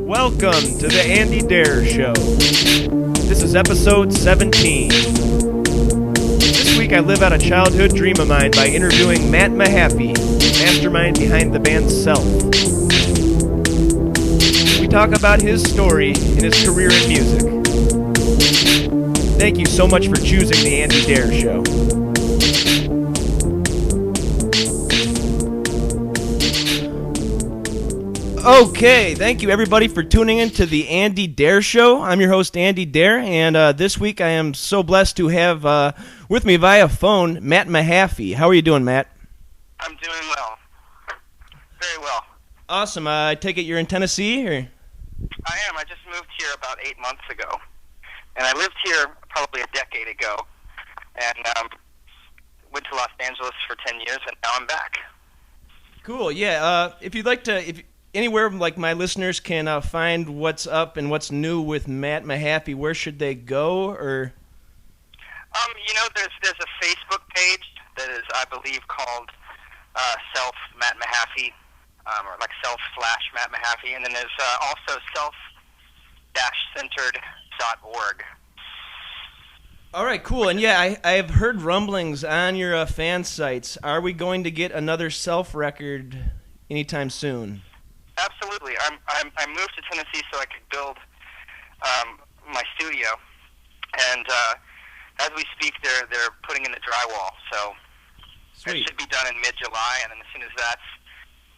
Welcome to the Andy Dare Show. This is episode 17. This week I live out a childhood dream of mine by interviewing Matt Mahaffey, mastermind behind the band Self. We talk about his story and his career in music. Thank you so much for choosing the Andy Dare Show. Okay, thank you everybody for tuning in to the Andy Dare Show. I'm your host, Andy Dare, and this week I am so blessed to have with me via phone Matt Mahaffey. How are you doing, Matt? I'm doing well. Very well. Awesome. I take it you're in Tennessee? Or? I am. I just moved here about 8 months ago. And I lived here probably a decade ago. And went to Los Angeles for 10 years, and now I'm back. Cool, yeah. If you'd like to... Anywhere like my listeners can find what's up and what's new with Matt Mahaffey, where should they go? Or there's a Facebook page that is, I believe, called Self Matt Mahaffey, or like Self/Matt Mahaffey, and then there's also self-centered.org. All right, cool. And yeah, I have heard rumblings on your fan sites. Are we going to get another Self record anytime soon? Absolutely. I moved to Tennessee so I could build my studio, and as we speak, they're putting in the drywall. So Sweet. It should be done in mid-July, and then as soon as that's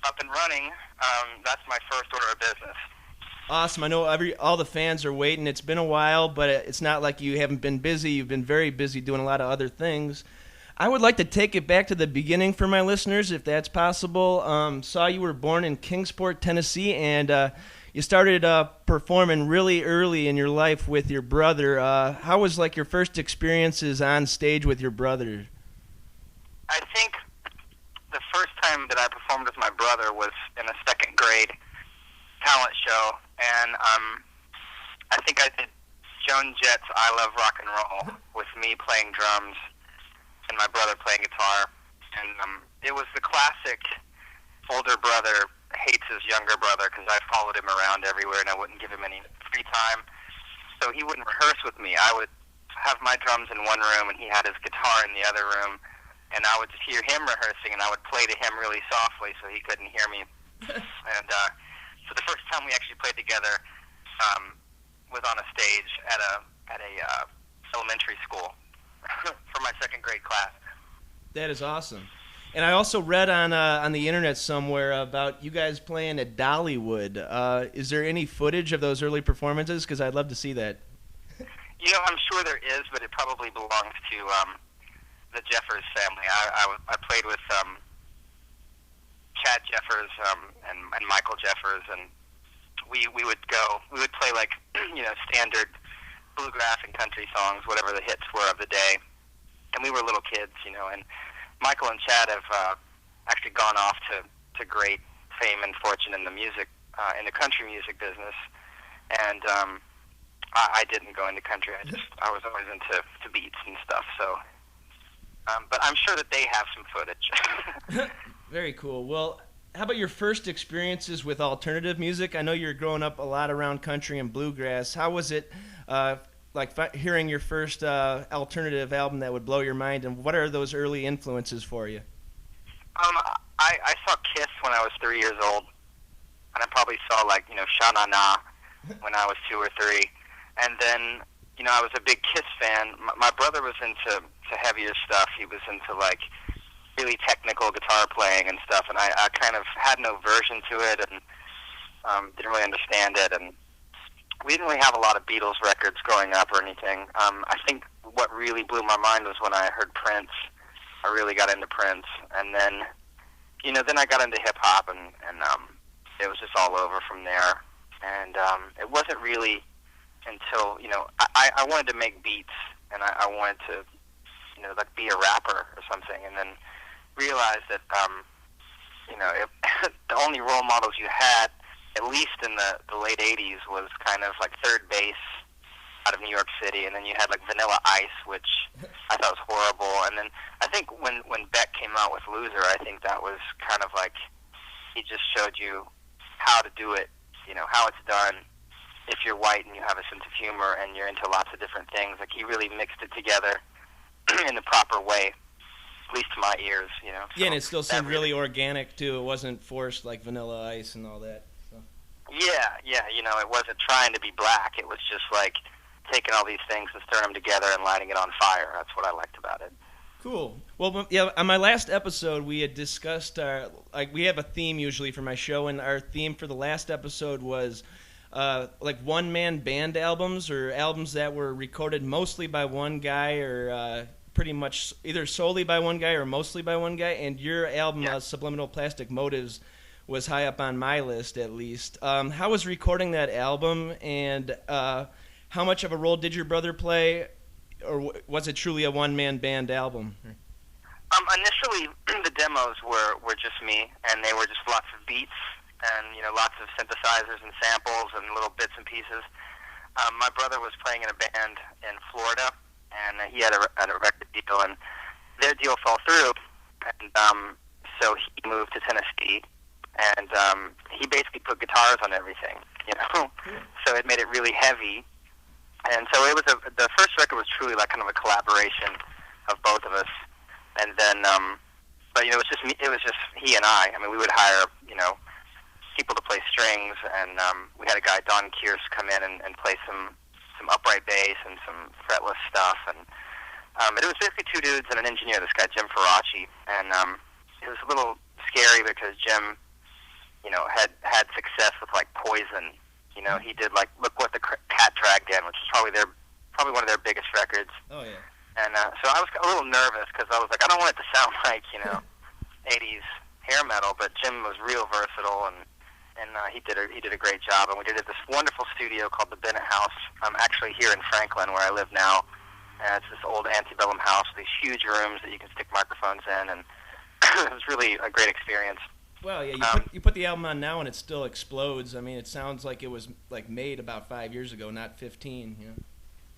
up and running, that's my first order of business. Awesome. I know all the fans are waiting. It's been a while, but it's not like you haven't been busy. You've been very busy doing a lot of other things. I would like to take it back to the beginning for my listeners, if that's possible. Saw you were born in Kingsport, Tennessee, and you started performing really early in your life with your brother. How was like your first experiences on stage with your brother? I think the first time that I performed with my brother was in a second grade talent show, and I think I did Joan Jett's "I Love Rock and Roll" with me playing drums and my brother playing guitar, and it was the classic older brother hates his younger brother because I followed him around everywhere and I wouldn't give him any free time, so he wouldn't rehearse with me. I would have my drums in one room and he had his guitar in the other room, and I would just hear him rehearsing and I would play to him really softly so he couldn't hear me. And so the first time we actually played together was on a stage at a elementary school for my second grade class. That is awesome. And I also read on the internet somewhere about you guys playing at Dollywood. Is there any footage of those early performances? Because I'd love to see that. I'm sure there is, but it probably belongs to the Jeffers family. I played with Chad Jeffers and Michael Jeffers, and we would play like standard bluegrass and country songs, whatever the hits were of the day. And we were little kids, and Michael and Chad have actually gone off to great fame and fortune in the music, in the country music business. And I didn't go into country. I was always into beats and stuff. So, but I'm sure that they have some footage. Very cool. Well, how about your first experiences with alternative music? I know you're growing up a lot around country and bluegrass. How was it hearing your first alternative album that would blow your mind, and what are those early influences for you? I saw Kiss when I was 3 years old, and I probably saw Sha Na Na when I was 2 or 3, and then I was a big Kiss fan. My brother was into heavier stuff. He was into really technical guitar playing and stuff, and I kind of had no version to it and didn't really understand it, and we didn't really have a lot of Beatles records growing up or anything. I think what really blew my mind was when I heard Prince. I really got into Prince, and then then I got into hip-hop, and it was just all over from there. And it wasn't really until, I wanted to make beats, and I wanted to, be a rapper or something, and then realized that, the only role models you had, at least in the late 80s, was kind of like Third Base out of New York City, and then you had Vanilla Ice, which I thought was horrible. And then I think when Beck came out with Loser, I think that was kind of he just showed you how to do it how it's done. If you're white and you have a sense of humor and you're into lots of different things, like he really mixed it together in the proper way, at least to my ears. So yeah, and it still seemed really organic too. It wasn't forced like Vanilla Ice and all that. So. Yeah. It wasn't trying to be black. It was just like taking all these things and stirring them together and lighting it on fire. That's what I liked about it. Cool. Well, yeah, on my last episode, we had discussed we have a theme usually for my show, and our theme for the last episode was one-man band albums, or albums that were recorded mostly by one guy, or pretty much either solely by one guy or mostly by one guy. And your album, Subliminal Plastic Motives, was high up on my list, at least. How was recording that album, and how much of a role did your brother play, or was it truly a one-man band album? Initially, the demos were just me, and they were just lots of beats and lots of synthesizers and samples and little bits and pieces. My brother was playing in a band in Florida, and he had a record deal, and their deal fell through, and so he moved to Tennessee, and he basically put guitars on everything, so it made it really heavy. And so it was the first record was truly like kind of a collaboration of both of us. And then, but it was just me, it was just he and I. I mean, we would hire people to play strings, and we had a guy, Don Kearse, come in and play some upright bass and some fretless stuff. And it was basically two dudes and an engineer. This guy Jim Faraci, and it was a little scary because Jim, had success with like Poison. He did like Look What the Cat Dragged In, which is probably one of their biggest records. Oh yeah. And so I was a little nervous because I was like, I don't want it to sound like 80s hair metal, but Jim was real versatile, and he did a great job. And we did it at this wonderful studio called the Bennett House. I'm actually here in Franklin, where I live now. And it's this old antebellum house with these huge rooms that you can stick microphones in, and it was really a great experience. Well, yeah, you put the album on now and it still explodes. I mean, it sounds like it was like made about 5 years ago, not 15.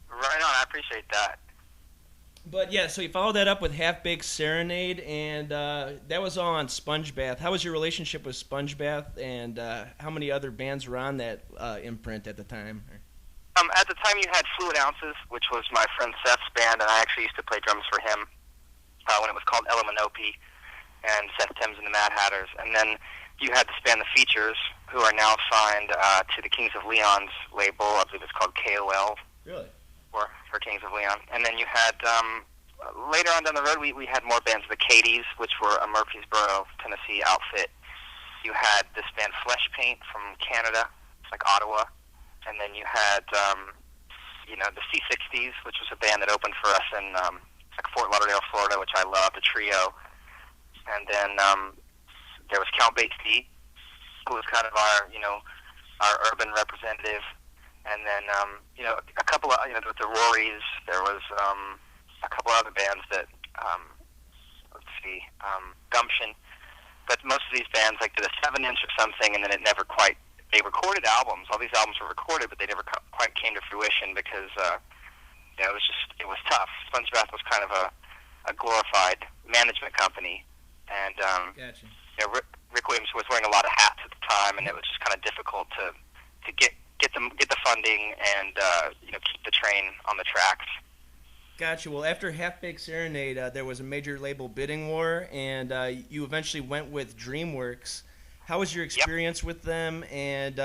Right on. I appreciate that. But yeah, so you followed that up with Half Baked Serenade, and that was all on Sponge Bath. How was your relationship with Sponge Bath, and how many other bands were on that imprint at the time? At the time, you had Fluid Ounces, which was my friend Seth's band, and I actually used to play drums for him when it was called Elaminope, and Seth Timms and the Mad Hatters. And then you had this band, The Features, who are now signed to the Kings of Leon's label. I believe it's called KOL. Really? For Kings of Leon. And then you had, later on down the road, we had more bands. The Cadies, which were a Murfreesboro, Tennessee outfit. You had this band Flesh Paint from Canada, like Ottawa. And then you had, the C60s, which was a band that opened for us in Fort Lauderdale, Florida, which I loved, a trio. And then there was Count Basie, who was kind of our urban representative. And then, a couple of, with the Rorys, there was a couple other bands that, Gumption. But most of these bands, like, did a 7-inch or something, and then it never quite, they recorded albums. All these albums were recorded, but they never quite came to fruition because, it was tough. Sponge Bath was kind of a glorified management company. And Gotcha. Rick Williams was wearing a lot of hats at the time, and it was just kind of difficult to get the funding and keep the train on the tracks. Gotcha. Well, after Half Baked Serenade, there was a major label bidding war, and you eventually went with DreamWorks. How was your experience with them, and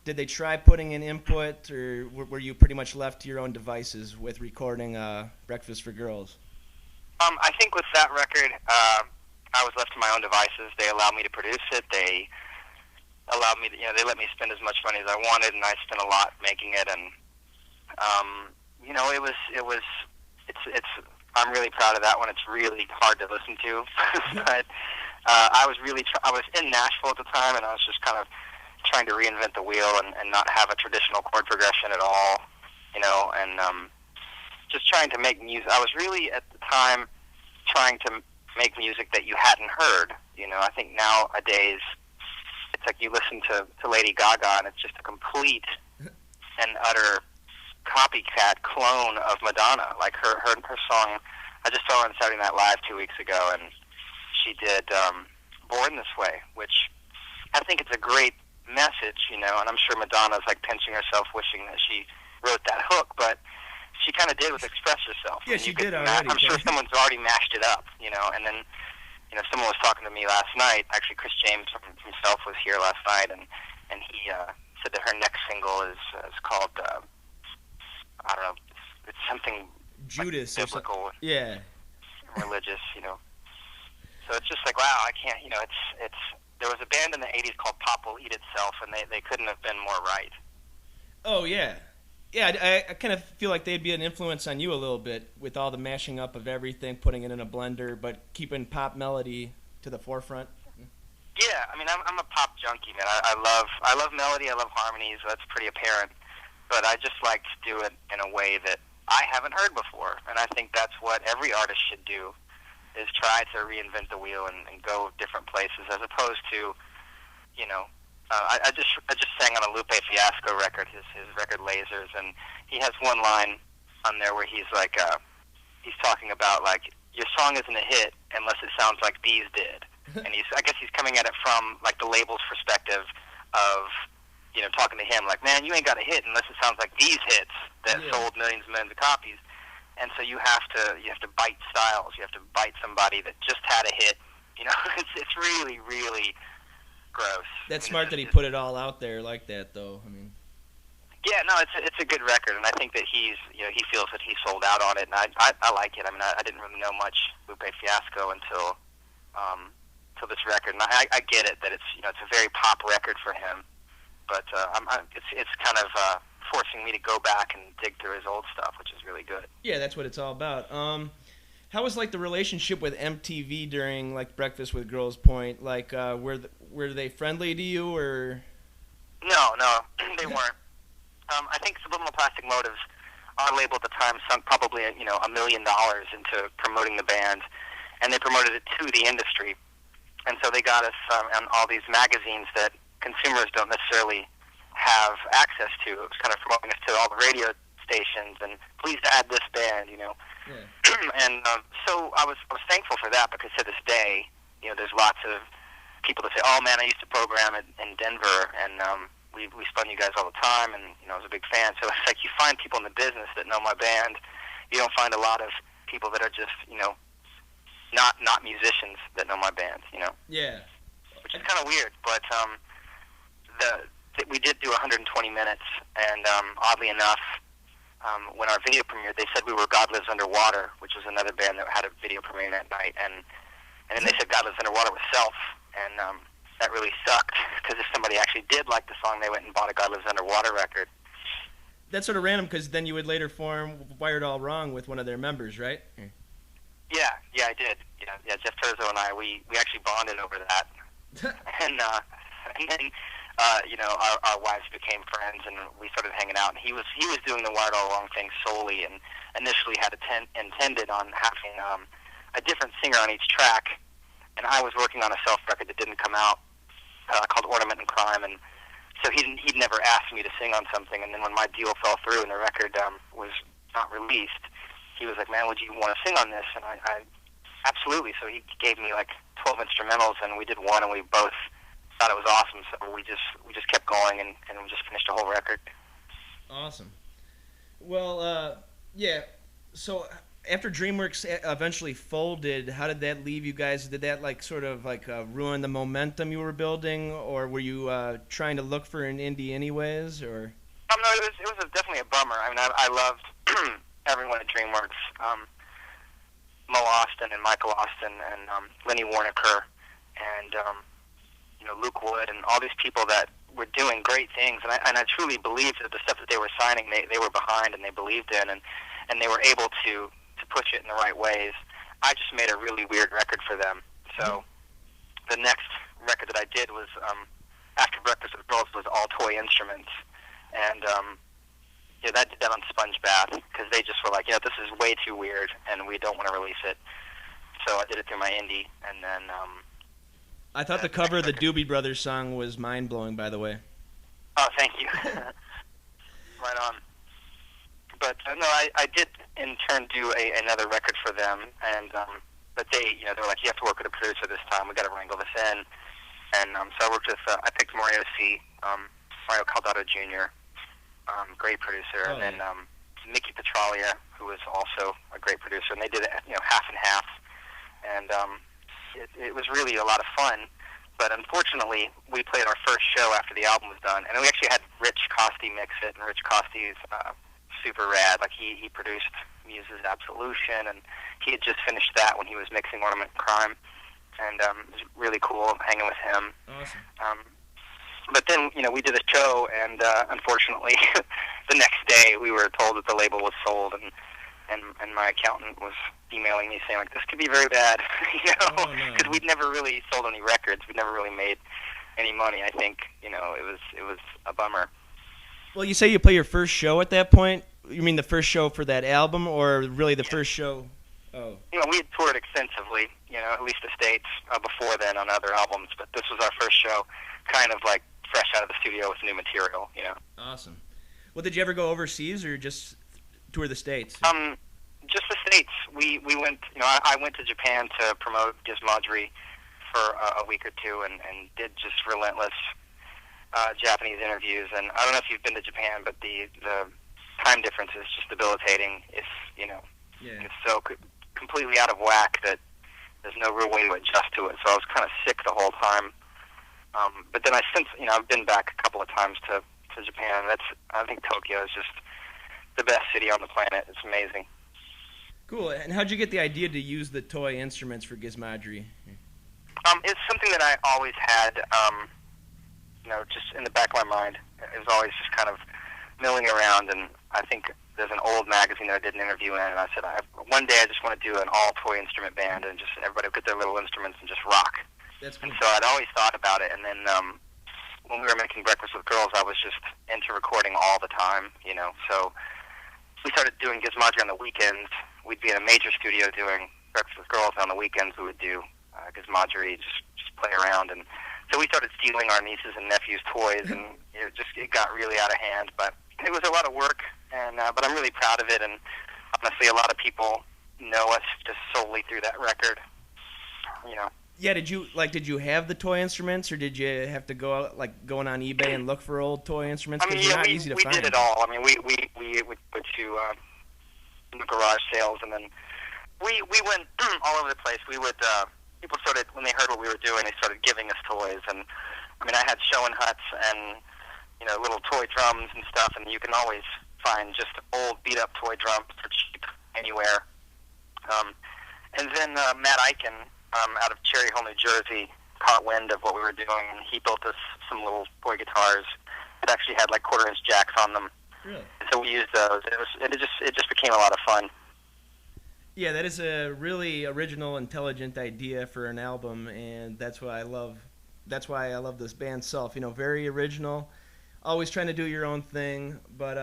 did they try putting in input, or were you pretty much left to your own devices with recording Breakfast for Girls? I think with that record, I was left to my own devices. They allowed me to produce it. They allowed me to, they let me spend as much money as I wanted, and I spent a lot making it. And I'm really proud of that one. It's really hard to listen to, but I was in Nashville at the time, and I was just kind of trying to reinvent the wheel and not have a traditional chord progression at all, and just trying to make music. I was really at the time trying to make music that you hadn't heard. I think nowadays it's like you listen to Lady Gaga and it's just a complete and utter copycat clone of Madonna. Like her song, I just saw her on Saturday Night Live 2 weeks ago, and she did Born This Way, which I think it's a great message, you know, and I'm sure Madonna's like pinching herself wishing that she wrote that hook, but she kind of did with Express Yourself. Yeah, she did already. I'm sure someone's already mashed it up, you know, and then, you know, someone was talking to me last night. Actually, Chris James himself was here last night, and he said that her next single is called, I don't know, it's something Judas, like biblical, yeah, religious, you know. So it's just like, wow, I can't, you know, it's. There was a band in the '80s called Pop Will Eat Itself, and they couldn't have been more right. Oh yeah, yeah. I kind of feel like they'd be an influence on you a little bit with all the mashing up of everything, putting it in a blender, but keeping pop melody to the forefront. Yeah, I mean, I'm a pop junkie, man. I love melody, I love harmonies. That's pretty apparent, but I just like to do it in a way that I haven't heard before, and I think that's what every artist should do, is try to reinvent the wheel and go different places, as opposed to, you know, I just sang on a Lupe Fiasco record, his record Lasers, and he has one line on there where he's like, he's talking about like, your song isn't a hit unless it sounds like these did, and I guess he's coming at it from like the label's perspective of, you know, talking to him like, man, you ain't got a hit unless it sounds like these hits that sold millions and millions of copies. And so you have to bite styles. You have to bite somebody that just had a hit. You know, it's really, really gross. That's smart that he put it all out there like that, though. I mean, yeah, no, it's a good record, and I think that he feels that he sold out on it, and I like it. I mean, I didn't really know much Lupe Fiasco until this record, and I get it that it's a very pop record for him, but it's kind of forcing me to go back and dig through his old stuff, which is really good. Yeah, that's what it's all about. How was like the relationship with MTV during like Breakfast with Girls Point? Like, were they friendly to you, or? No, they weren't. I think Subliminal Plastic Motives, our label at the time, sunk probably $1 million into promoting the band, and they promoted it to the industry, and so they got us on all these magazines that consumers don't necessarily have access to. It was kind of promoting us to all the radio stations, and please add this band, you know. Yeah. And so I was thankful for that, because to this day, you know, there's lots of people that say, "Oh man, I used to program in Denver, and we spun you guys all the time, and you know, I was a big fan." So it's like you find people in the business that know my band. You don't find a lot of people that are just, you know, not musicians that know my band, you know. Yeah. Which is kind of weird, but we did do 120 minutes, and oddly enough, when our video premiered, they said we were God Lives Underwater, which was another band that had a video premiere that night, and then they said God Lives Underwater was Self, and that really sucked, because if somebody actually did like the song, they went and bought a God Lives Underwater record. That's sort of random, because then you would later form Wired All Wrong with one of their members, right? Yeah, I did. Yeah, Jeff Terzo and I, we actually bonded over that, and then you know, our wives became friends, and we started hanging out. And he was doing the Wired All Wrong thing solely, and initially had intended on having a different singer on each track. And I was working on a Self record that didn't come out called Ornament and Crime, and so he'd never asked me to sing on something. And then when my deal fell through and the record was not released, he was like, "Man, would you want to sing on this?" And I absolutely. So he gave me like 12 instrumentals, and we did one, and we both thought it was awesome. So we just kept going, and we just finished the whole record. Awesome. Well, yeah. So after DreamWorks eventually folded, how did that leave you guys? Did that like sort of like ruin the momentum you were building, or were you trying to look for an indie anyways, or? No, it was definitely a bummer. I mean, I loved everyone at DreamWorks, Mo Austin and Michael Austin and Lenny Warnaker and you know, Luke Wood and all these people that were doing great things, and I truly believed that the stuff that they were signing, they were behind and they believed in, and they were able to push it in the right ways. I just made a really weird record for them. So the next record that I did was After Breakfast with Girls was all toy instruments, and yeah, that did that on Sponge Bath, because they just were like, yeah, this is way too weird, and we don't want to release it. So I did it through my indie, and then I thought the cover of the Doobie Brothers song was mind-blowing, by the way. Oh, thank you. Right on. But no, I did in turn do another record for them, and but they were like, you have to work with a producer this time. We got to wrangle this in, and so I worked with I picked Mario C. Mario Caldato Jr., great producer, Oh, and then yeah. Mickey Petralia, who was also a great producer, and they did it, half and half, and it was really a lot of fun. But unfortunately, we played our first show after the album was done, and we actually had Rich Costi mix it, and Rich Costi's super rad. Like he produced Muse's Absolution, and he had just finished that when he was mixing Ornament and Crime, and it was really cool hanging with him. Awesome. But then, we did a show, and unfortunately, the next day we were told that the label was sold, and my accountant was emailing me saying, like, this could be very bad, Oh, no. because we'd never really sold any records. We'd never really made any money. I think, it was a bummer. Well, you say you play your first show at that point? You mean the first show for that album, or really the first show? Oh. We had toured extensively, at least the States, before then on other albums, but this was our first show, kind of like fresh out of the studio with new material, Awesome. Well, did you ever go overseas or just tour the States? Just the States. We went, I went to Japan to promote Gizmodgery for a week or two and did just relentless Japanese interviews. And I don't know if you've been to Japan, but the time difference is just debilitating. It's, it's so completely out of whack that there's no real way to adjust to it. So I was kind of sick the whole time. But then I've been back a couple of times to Japan. I think Tokyo is just the best city on the planet. It's amazing. Cool. And how'd you get the idea to use the toy instruments for Gizmodgery? It's something that I always had, just in the back of my mind. It was always just kind of milling around, and I think there's an old magazine that I did an interview in, and I said, one day I just want to do an all-toy instrument band, and just everybody would get their little instruments and just rock. That's cool. And so I'd always thought about it, and then when we were making Breakfast with Girls, I was just into recording all the time, so we started doing Gizmodgery on the weekends. We'd be in a major studio doing Breakfast with Girls, and on the weekends we would do Gizmodgery, just play around, and so we started stealing our nieces and nephews' toys, and it got really out of hand, but it was a lot of work, and but I'm really proud of it, and honestly a lot of people know us just solely through that record, Yeah, did you have the toy instruments, or did you have to go out, going on eBay and look for old toy instruments? Because they're not easy to find. We did it all. I mean, we would go to garage sales, and then we went all over the place. We would people started, when they heard what we were doing, they started giving us toys, and I mean, I had showing huts and little toy drums and stuff, and you can always find just old beat up toy drums for cheap anywhere. And then Matt Eichen, out of Cherry Hill, New Jersey, caught wind of what we were doing, and he built us some little toy guitars that actually had like 1/4-inch jacks on them. Really? And so we used those. It just became a lot of fun. Yeah, that is a really original, intelligent idea for an album, and that's why I love this band Self. Very original, always trying to do your own thing. But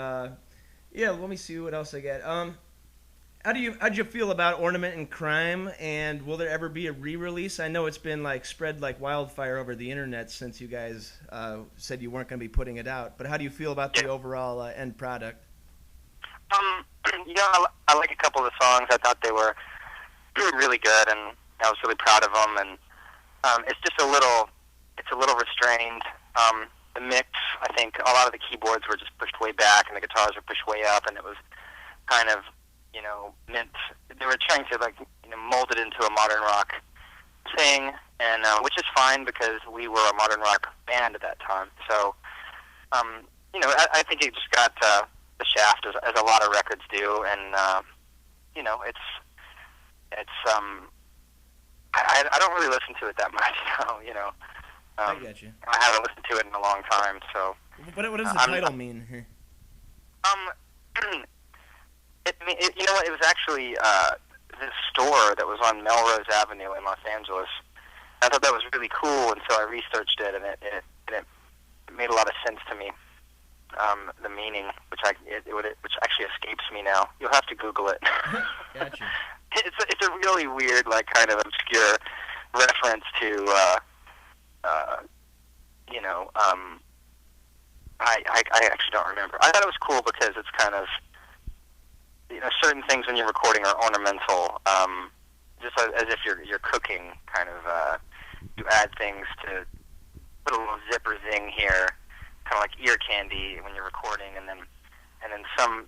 yeah, let me see what else I got. How'd you feel about Ornament and Crime, and will there ever be a re-release? I know it's been spread like wildfire over the internet since you guys said you weren't going to be putting it out. But how do you feel about the overall end product? I like a couple of the songs. I thought they were really good, and I was really proud of them. And it's just a little restrained. The mix, I think, a lot of the keyboards were just pushed way back, and the guitars were pushed way up, and it was kind of meant they were trying to mold it into a modern rock thing, and which is fine because we were a modern rock band at that time. So, I think it just got the shaft as a lot of records do, and I don't really listen to it that much now. I got you. I haven't listened to it in a long time, so. What does the title mean here? It was actually this store that was on Melrose Avenue in Los Angeles. I thought that was really cool, and so I researched it, and it made a lot of sense to me. The meaning, which actually escapes me now. You'll have to Google it. Gotcha. It's a really weird, kind of obscure reference to, I actually don't remember. I thought it was cool because it's kind of, certain things when you're recording are ornamental, just as if you're cooking, kind of, you add things to put a little zipper zing here, kind of like ear candy when you're recording, and then some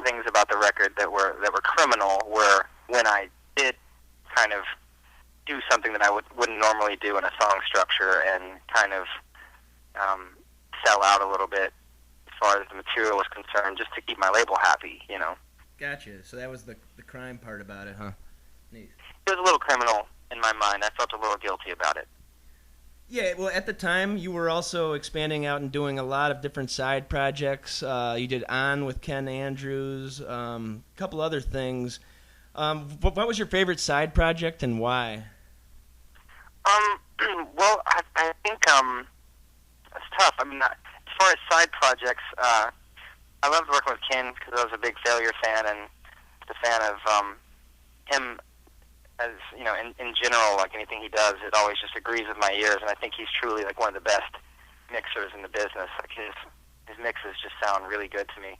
things about the record that were criminal were when I did kind of do something that I wouldn't normally do in a song structure, and kind of sell out a little bit as far as the material was concerned, just to keep my label happy, you know. Gotcha. So that was the crime part about it, huh? Neat. It was a little criminal in my mind. I felt a little guilty about it. Yeah, well, at the time, you were also expanding out and doing a lot of different side projects. You did On with Ken Andrews, a couple other things. What was your favorite side project and why? Well, I think it's tough. I mean, as far as side projects, I loved working with Ken because I was a big Failure fan, and a fan of him. As you know, in general, like anything he does, it always just agrees with my ears, and I think he's truly like one of the best mixers in the business. Like his mixes just sound really good to me.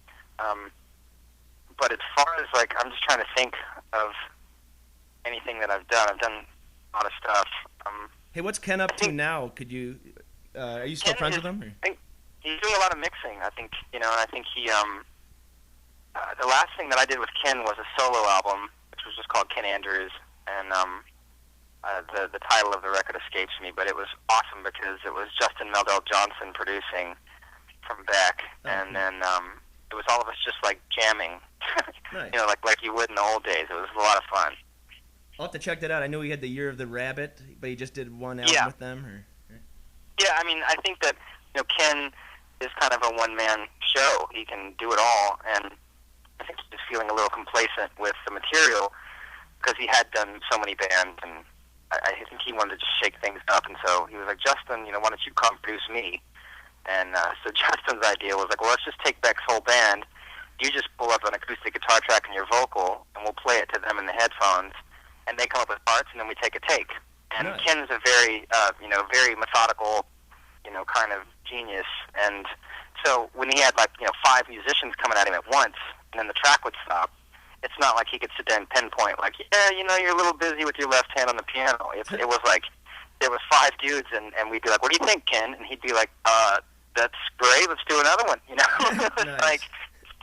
But as far as like, I'm just trying to think of anything that I've done. I've done a lot of stuff. Hey, what's Ken up to now? Could you? Are you still friends with him? Or? I think he's doing a lot of mixing. I think and I think he. The last thing that I did with Ken was a solo album, which was just called Ken Andrews. And the title of the record escapes me, but it was awesome because it was Justin Meldal Johnson producing from Beck, and then it was all of us just like jamming, Nice. like you would in the old days. It was a lot of fun. I'll have to check that out. I know he had the Year of the Rabbit, but he just did one album with them. Or? Yeah, I mean, I think that Ken is kind of a one-man show. He can do it all, and I think he's feeling a little complacent with the material, because he had done so many bands, and I think he wanted to just shake things up, and so he was like, Justin, why don't you come produce me? And so Justin's idea was like, well, let's just take Beck's whole band, you just pull up an acoustic guitar track and your vocal, and we'll play it to them in the headphones, and they come up with parts, and then we take a take. And nice. Ken's a very, very methodical, kind of genius, and so when he had 5 musicians coming at him at once, and then the track would stop, it's not like he could sit there and pinpoint, like, you're a little busy with your left hand on the piano. It was like, there was 5 dudes, and we'd be like, what do you think, Ken? And he'd be like, that's great, let's do another one, It was nice. like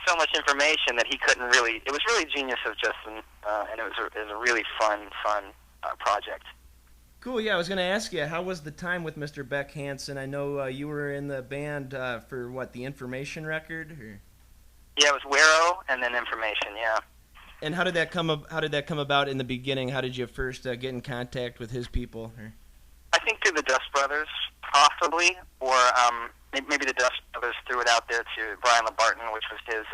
so much information that he couldn't really, it was really genius of Justin, and it was a really fun project. Cool, yeah, I was going to ask you, how was the time with Mr. Beck Hansen? I know you were in the band for, the Information record? Or? Yeah, it was Wero, and then Information, yeah. And how did that come about in the beginning? How did you first get in contact with his people? Or? I think through the Dust Brothers, possibly, or maybe the Dust Brothers threw it out there to Brian LeBarton, which was his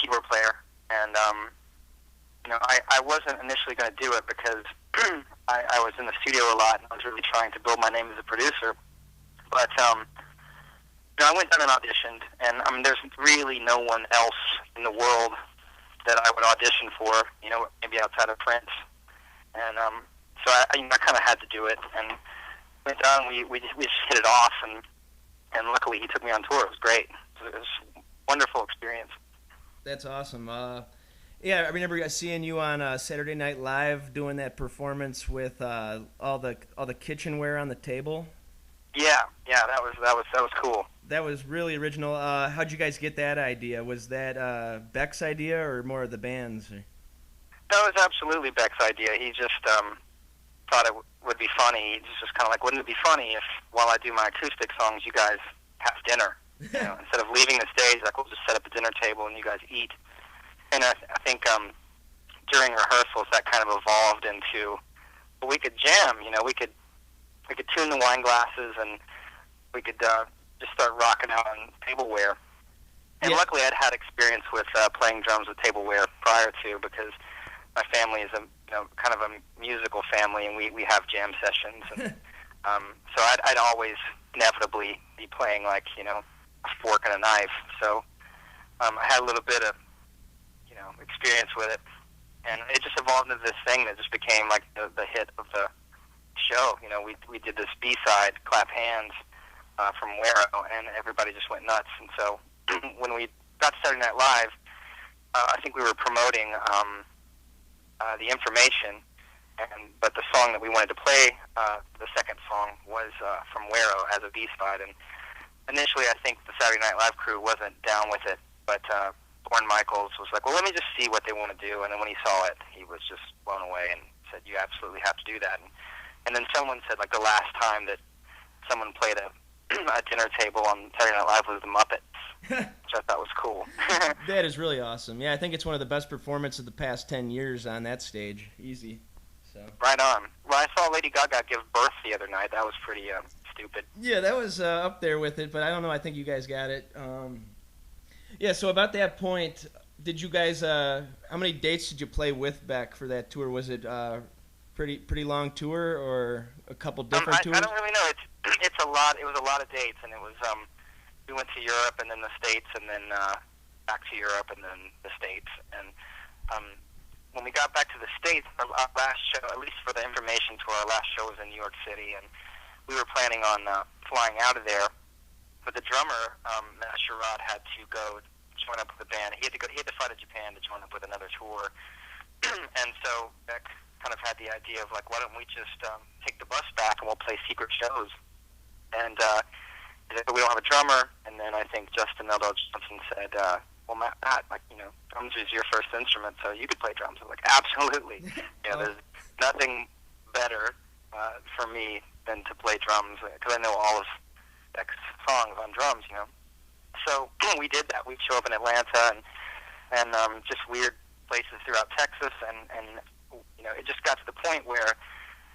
keyboard player. And I wasn't initially going to do it because I was in the studio a lot, and I was really trying to build my name as a producer. But I went down and auditioned, and there's really no one else in the world that I would audition for, maybe outside of Prince. And so I kind of had to do it, and went down, we just hit it off, and luckily he took me on tour. It was great. It was a wonderful experience. That's awesome. Yeah, I remember seeing you on Saturday Night Live doing that performance with all the kitchenware on the table. Yeah, that was cool. That was really original. How'd you guys get that idea? Was that Beck's idea or more of the band's? That was absolutely Beck's idea. He just thought it would be funny. He just kind of like, wouldn't it be funny if while I do my acoustic songs, you guys have dinner? Instead of leaving the stage, like we'll just set up a dinner table and you guys eat. And I think during rehearsals that kind of evolved into, well, we could jam. We could tune the wine glasses and we could just start rocking out on tableware. And luckily I'd had experience with playing drums with tableware prior to, because my family is kind of a musical family, and we have jam sessions. And so I'd always inevitably be playing like, a fork and a knife. So I had a little bit of, experience with it. And it just evolved into this thing that just became like the hit of the show. We did this B-side, Clap Hands, from Wero, and everybody just went nuts. And so when we got Saturday Night Live, I think we were promoting the Information, but the song that we wanted to play, the second song, was from Wero as a B-side, and initially I think the Saturday Night Live crew wasn't down with it, but Lorne Michaels was like, well, let me just see what they want to do. And then when he saw it, he was just blown away and said, you absolutely have to do that. And then someone said, like, the last time that someone played a dinner table on Saturday Night Live was the Muppets, which I thought was cool. That is really awesome. Yeah, I think it's one of the best performances of the past 10 years on that stage. Easy. So. Right on. Well, I saw Lady Gaga give birth the other night. That was pretty stupid. Yeah, that was up there with it, but I don't know. I think you guys got it. Yeah, so about that point, did you guys, how many dates did you play with Beck for that tour? Was it pretty long tour or a couple different tours? I don't really know. It's a lot. It was a lot of dates, and it was, we went to Europe and then the States and then back to Europe and then the States. And when we got back to the States, our last show, at least for the information tour, our last show was in New York City, and we were planning on flying out of there. But the drummer, Matt Sherrod, had to go join up with the band. He had to fly to Japan to join up with another tour. And so Beck kind of had the idea of, like, why don't we just take the bus back and we'll play secret shows. And we don't have a drummer. And then I think Justin Eldridge Johnson said, well, Matt, like, you know, drums is your first instrument, so you could play drums. I was like, absolutely. You know, there's nothing better for me than to play drums, because I know all of Beck's songs on drums, you know. So we did that. We'd show up in Atlanta and just weird places throughout Texas, and you know, it just got to the point where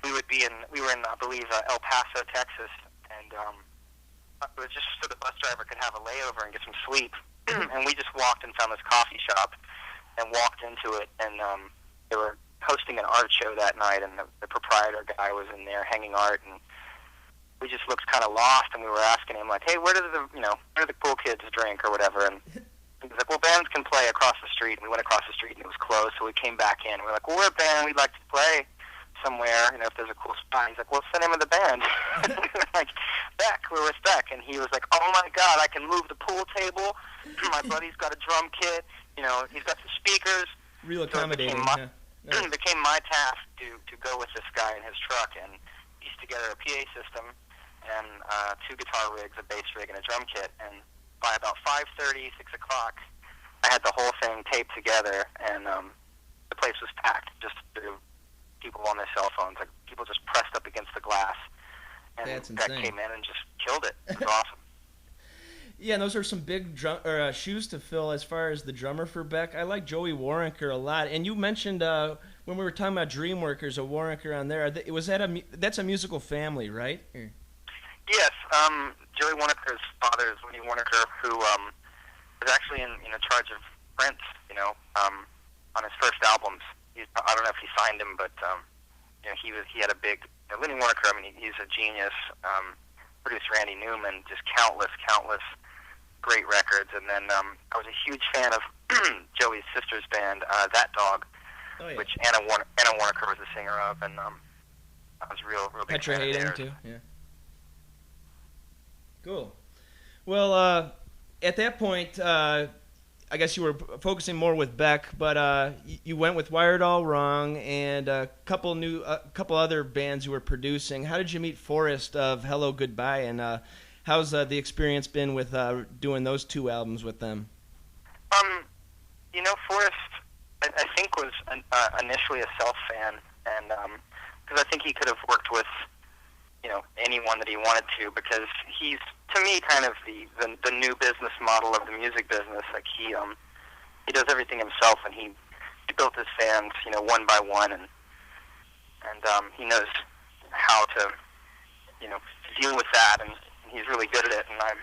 we were in, I believe, El Paso, Texas, and it was just so the bus driver could have a layover and get some sleep. And we just walked and found this coffee shop and walked into it, and they were hosting an art show that night, and the proprietor guy was in there hanging art, and we just looked kind of lost, and we were asking him, like, hey, where do the cool kids drink or whatever? And he was like, well, bands can play across the street. And we went across the street, and it was closed, so we came back in. We were like, well, we're a band. We'd like to play somewhere, you know, if there's a cool spot. He's like, what's the name of the band? Like, Beck, we're with Beck. And he was like, oh, my God, I can move the pool table. My buddy's got a drum kit. You know, he's got some speakers. Real accommodating, so it became my task to go with this guy in his truck and piece together a PA system and 2 guitar rigs, a bass rig, and a drum kit. And by about 5:30, 6 o'clock, I had the whole thing taped together, and the place was packed just through people on their cell phones. Like, people just pressed up against the glass. And That's that insane. came in and just killed it. It was awesome. Yeah, and those are some big shoes to fill as far as the drummer for Beck. I like Joey Waronker a lot. And you mentioned when we were talking about Dreamworkers, a Waronker on there. That's a musical family, right? Or? Yes. Joey Waronker's father is Woody Waronker, who was actually in charge of Prince, you know, on his first albums. I don't know if he signed him, but you know, he had a big. Lenny Waronker, I mean, he's a genius. Produced Randy Newman, just countless great records. And then I was a huge fan of Joey's sister's band, That Dog, which Anna Waronker was the singer of, and I was real big Petra fan of theirs. too. Yeah. Cool. Well, at that point, I guess you were focusing more with Beck, but you went with Wired All Wrong and a couple other bands you were producing. How did you meet Forrest of Hello Goodbye, and how's the experience been with doing those 2 albums with them? You know, Forrest, I think was initially a Self fan, and because I think he could have worked with, you know, anyone that he wanted to, because he's, to me, kind of the new business model of the music business. Like, he does everything himself, and he built his fans, you know, one by one, and he knows how to, you know, deal with that, and he's really good at it, and I'm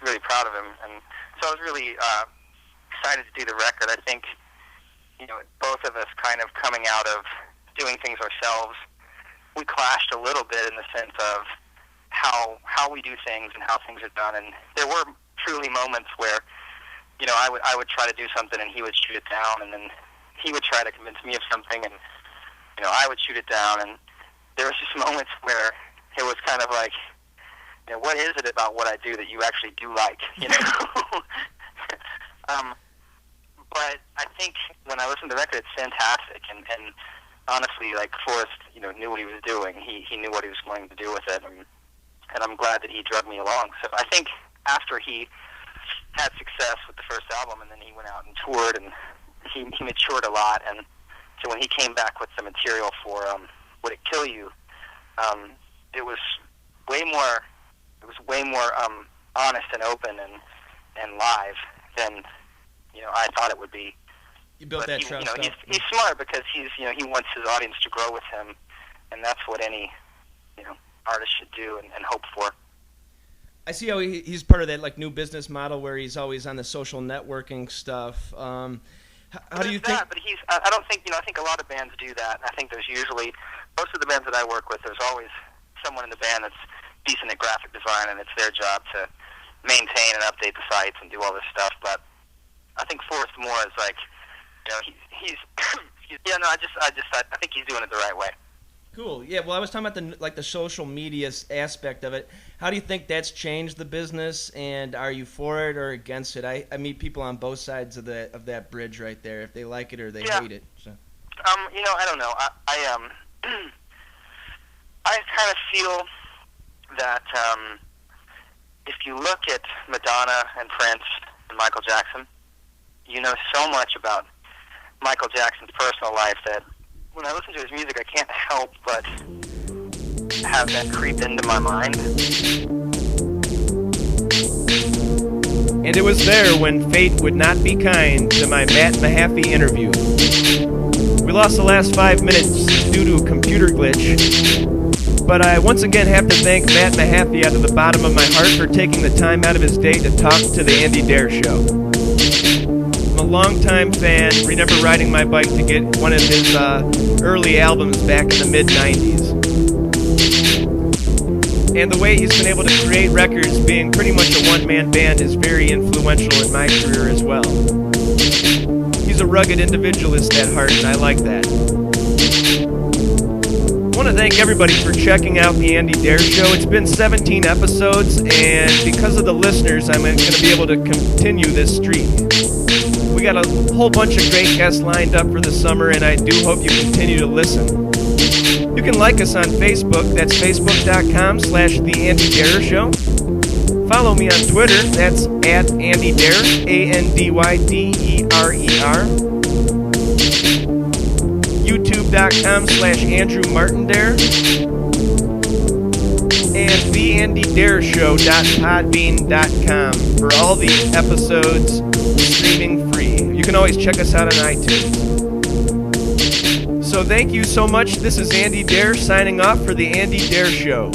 really proud of him. And so I was really excited to do the record. I think, you know, both of us kind of coming out of doing things ourselves, we clashed a little bit in the sense of how we do things and how things are done. And there were truly moments where, you know, I would try to do something and he would shoot it down, and then he would try to convince me of something, and, you know, I would shoot it down. And there was just moments where it was kind of like, you know, what is it about what I do that you actually do like, you know? But I think when I listen to the record, it's fantastic, and honestly, like, Forrest, you know, knew what he was doing. He knew what he was going to do with it, and I'm glad that he drugged me along. So I think after he had success with the first album, and then he went out and toured, and he matured a lot. And so when he came back with the material for Would It Kill You, it was way more honest and open and live than I thought it would be. You built that trust up. He's smart because he wants his audience to grow with him, and that's what any artist should do and hope for. I see how he's part of that like new business model where he's always on the social networking stuff. How do you think? But I don't think I think a lot of bands do that. I think there's usually most of the bands that I work with. There's always someone in the band that's decent at graphic design, and it's their job to maintain and update the sites and do all this stuff. But I think Forrest Moore is like, he's I think he's doing it the right way. Cool. Yeah. Well, I was talking about the social media aspect of it. How do you think that's changed the business? And are you for it or against it? I meet people on both sides of that bridge right there. If they like it or they hate it. So. I don't know. I kind of feel that if you look at Madonna and Prince and Michael Jackson, you know so much about Michael Jackson's personal life that when I listen to his music, I can't help but have that creep into my mind. And it was there when fate would not be kind to my Matt Mahaffey interview. We lost the last 5 minutes due to a computer glitch, but I once again have to thank Matt Mahaffey out of the bottom of my heart for taking the time out of his day to talk to the Andy Dare Show. I'm a longtime fan, remember riding my bike to get one of his early albums back in the mid-90s. And the way he's been able to create records being pretty much a one-man band is very influential in my career as well. He's a rugged individualist at heart, and I like that. I want to thank everybody for checking out the Andy Dare Show. It's been 17 episodes, and because of the listeners, I'm going to be able to continue this streak. We got a whole bunch of great guests lined up for the summer, and I do hope you continue to listen. You can like us on Facebook. That's facebook.com/The Andy Dare Show. Follow me on Twitter. That's @AndyDare, ANDYDERER. YouTube.com/Andrew Martindare. And TheAndyDareShow.podbean.com for all the episodes streaming free. You can always check us out on iTunes. So thank you so much. This is Andy Dare signing off for The Andy Dare Show.